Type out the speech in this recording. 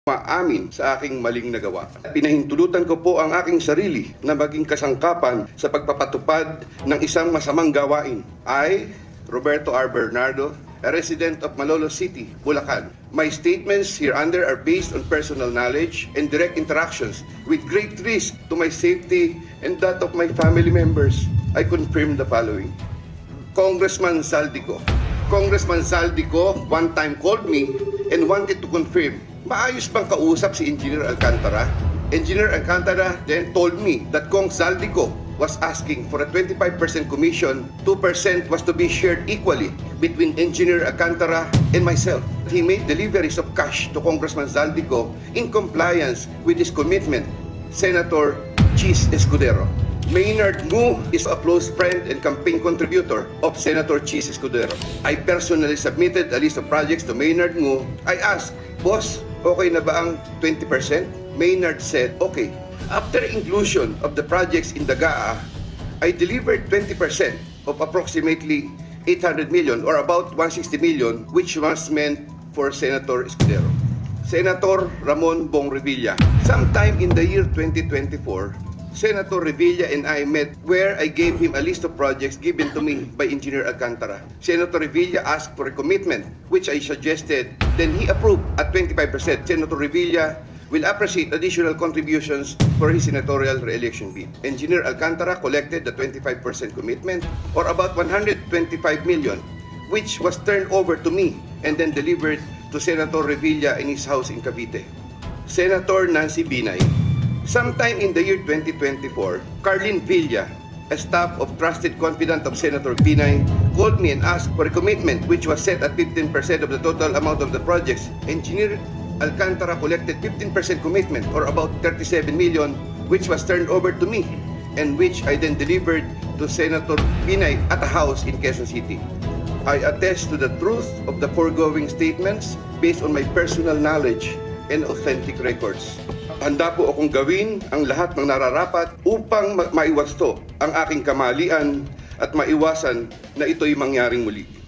maamin sa aking maling nagawa. Pinahintulutan ko po ang aking sarili na maging kasangkapan sa pagpapatupad ng isang masamang gawain. I, Roberto R. Bernardo, a resident of Malolos City, Bulacan. My statements hereunder are based on personal knowledge and direct interactions with great risk to my safety and that of my family members. I confirm the following. Congressman Saldico one time called me and wanted to confirm, maayos bang kausap si Engineer Alcantara? Engineer Alcantara then told me that Kong Saldico was asking for a 25% commission, 2% was to be shared equally between Engineer Alcantara and myself. He made deliveries of cash to Congressman Saldico in compliance with his commitment, Senator Chis Escudero. Maynard Ngu is a close friend and campaign contributor of Senator Chis Escudero. I personally submitted a list of projects to Maynard Ngu. I asked, Boss, okay na ba ang 20%? Maynard said, okay. After inclusion of the projects in the GAA, I delivered 20% of approximately 800 million or about 160 million, which was meant for Senator Escudero. Senator Ramon Bong Revilla. Sometime in the year 2024, Senator Revilla and I met where I gave him a list of projects given to me by Engineer Alcantara. Senator Revilla asked for a commitment, which I suggested. Then he approved at 25%. Senator Revilla will appreciate additional contributions for his senatorial re-election bid. Engineer Alcantara collected the 25% commitment, or about 125 million, which was turned over to me and then delivered to Senator Revilla in his house in Cavite. Senator Nancy Binay. Sometime in the year 2024, Carlin Villa, a staff of trusted confidant of Senator Binay, called me and asked for a commitment which was set at 15% of the total amount of the projects. Engineer Alcantara collected 15% commitment, or about 37 million, which was turned over to me and which I then delivered to Senator Binay at a house in Quezon City. I attest to the truth of the foregoing statements based on my personal knowledge and authentic records. Handa po akong gawin ang lahat ng nararapat upang maiwasto ang aking kamalian at maiwasan na ito'y mangyaring muli.